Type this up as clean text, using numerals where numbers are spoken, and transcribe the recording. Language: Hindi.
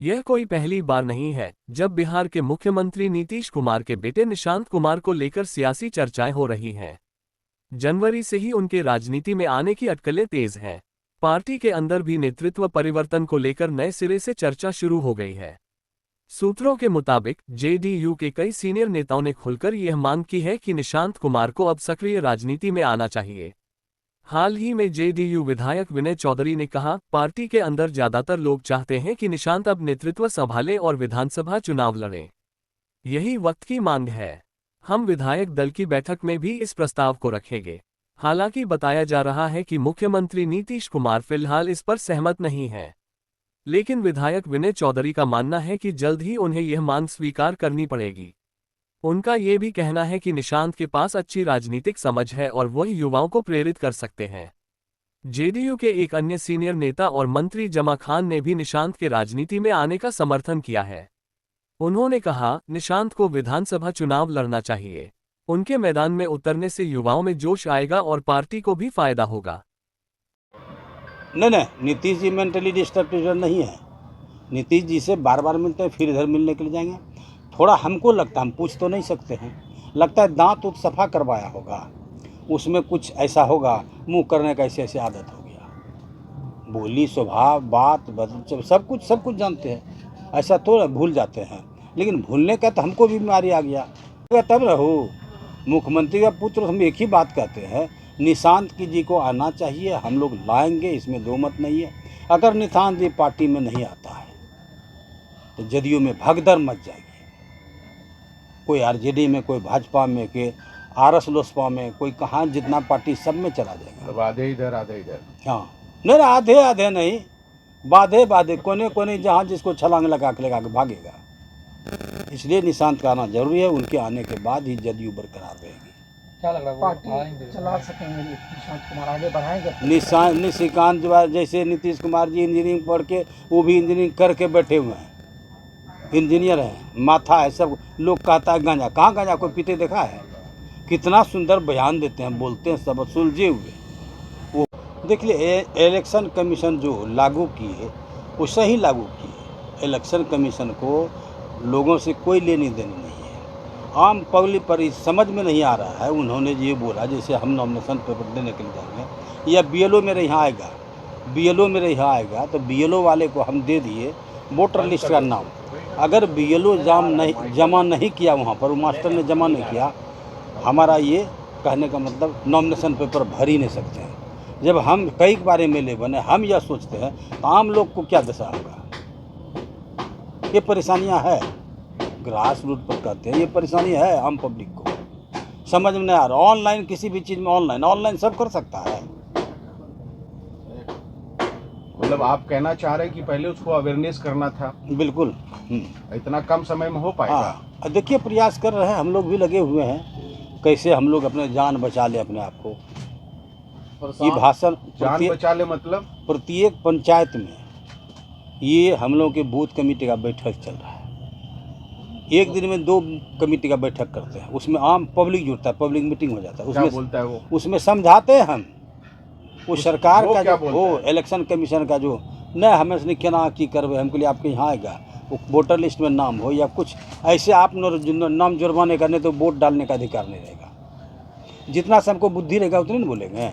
यह कोई पहली बार नहीं है जब बिहार के मुख्यमंत्री नीतीश कुमार के बेटे निशांत कुमार को लेकर सियासी चर्चाएं हो रही हैं। जनवरी से ही उनके राजनीति में आने की अटकलें तेज हैं। पार्टी के अंदर भी नेतृत्व परिवर्तन को लेकर नए सिरे से चर्चा शुरू हो गई है। सूत्रों के मुताबिक जेडीयू के कई सीनियर नेताओं ने खुलकर यह मांग की है कि निशांत कुमार को अब सक्रिय राजनीति में आना चाहिए। हाल ही में जेडीयू विधायक विनय चौधरी ने कहा, पार्टी के अंदर ज्यादातर लोग चाहते हैं कि निशांत अब नेतृत्व संभालें और विधानसभा चुनाव लड़ें। यही वक्त की मांग है। हम विधायक दल की बैठक में भी इस प्रस्ताव को रखेंगे। हालांकि बताया जा रहा है कि मुख्यमंत्री नीतीश कुमार फिलहाल इस पर सहमत नहीं हैं। लेकिन विधायक विनय चौधरी का मानना है कि जल्द ही उन्हें यह मांग स्वीकार करनी पड़ेगी। उनका ये भी कहना है कि निशांत के पास अच्छी राजनीतिक समझ है और वह युवाओं को प्रेरित कर सकते हैं। जेडीयू के एक अन्य सीनियर नेता और मंत्री जमा खान ने भी निशांत के राजनीति में आने का समर्थन किया है। उन्होंने कहा, निशांत को विधानसभा चुनाव लड़ना चाहिए। उनके मैदान में उतरने से युवाओं में जोश आएगा और पार्टी को भी फायदा होगा। नहीं, नीतीश जी मेंटली डिस्टर्ब नहीं है। नीतीश जी से बार बार मिलते हैं, फिर इधर मिलने के लिए जाएंगे। थोड़ा हमको लगता है, हम पूछ तो नहीं सकते हैं, लगता है दांत उत सफ़ा करवाया होगा, उसमें कुछ ऐसा होगा, मुंह करने का ऐसे ऐसे आदत हो गया। बोली स्वभाव बात बदल सब कुछ जानते हैं, ऐसा तो भूल जाते हैं। लेकिन भूलने का तो हमको भी बीमारी आ गया तब रहो। मुख्यमंत्री का पुत्र, हम एक ही बात कहते हैं, निशांत जी को आना चाहिए, हम लोग लाएंगे, इसमें दो मत नहीं है। अगर निशांत जी पार्टी में नहीं आता है तो जदयू में भगदड़ मच जाएगी। कोई आरजेडी में, कोई भाजपा में, कोई आरएस लोसपा में, कोई कहाँ, जितना पार्टी सब में चला जाएगा। तो आधे इधर आधे इधर। हाँ, नहीं आधे नहीं, बाधे कोने कोने, जहाँ जिसको छलांग लगा के भागेगा। इसलिए निशांत का आना जरूरी है। उनके आने के बाद ही जदयू बरकरार रहेगी। क्या लग रहा है, पार्टी चला सकेंगे निशांत कुमार, आगे बढ़ाएंगे? निशिकांत जैसे नीतीश कुमार जी इंजीनियरिंग पढ़ के, वो भी इंजीनियरिंग करके बैठे हुए हैं, इंजीनियर हैं, माथा है। सब लोग कहता है गांजा, कहाँ गांजा कोई पीते देखा है? कितना सुंदर बयान देते हैं, बोलते हैं, सब सुलझे हुए। वो देख लिए, इलेक्शन कमीशन जो लागू किए वो सही लागू किए। इलेक्शन कमीशन को लोगों से कोई लेनी देनी नहीं है। आम पब्लिक पर समझ में नहीं आ रहा है। उन्होंने ये बोला, जैसे हम नॉमिनेशन पेपर देने के लिए जाएंगे या बीएलओ मेरे यहाँ आएगा, बीएलओ मेरे यहाँ आएगा तो बीएलओ वाले को हम दे दिए वोटर लिस्ट का नाम। अगर बीएलओ जमा नहीं किया, वहाँ पर वो मास्टर ने जमा नहीं किया, हमारा ये कहने का मतलब नॉमिनेशन पेपर भर ही नहीं सकते हैं। जब हम कई बार एमएलए बने, हम यह सोचते हैं तो आम लोग को क्या दशा होगा। ये परेशानियां है, ग्रास रूट पर कहते हैं, ये परेशानी है आम पब्लिक को, समझ में नहीं आ रहा। ऑनलाइन किसी भी चीज़ में ऑनलाइन सब कर सकता है। मतलब आप कहना चाह रहे हैं कि पहले उसको अवेयरनेस करना था? बिल्कुल। इतना कम समय में हो पाएगा? हाँ, देखिए प्रयास कर रहे हैं, हम लोग भी लगे हुए हैं, कैसे हम लोग अपने जान बचा ले अपने आप को। ये भाषण जान बचा ले मतलब प्रत्येक पंचायत में ये हम लोग के बूथ कमेटी का बैठक चल रहा है। एक दिन में 2 कमेटी का बैठक करते हैं, उसमें आम पब्लिक जुड़ता है, पब्लिक मीटिंग हो जाता है। क्या बोलता है वो? उसमें समझाते हैं हम, वो सरकार का जो वो इलेक्शन कमीशन का जो नहीं, हमें से केना की करवे, हमके लिए आपके यहाँ आएगा, वो वोटर लिस्ट में नाम हो या कुछ ऐसे आप नाम जुर्माने करने, तो वोट डालने का अधिकार नहीं रहेगा। जितना से हमको बुद्धि रहेगा उतने नहीं बोलेंगे।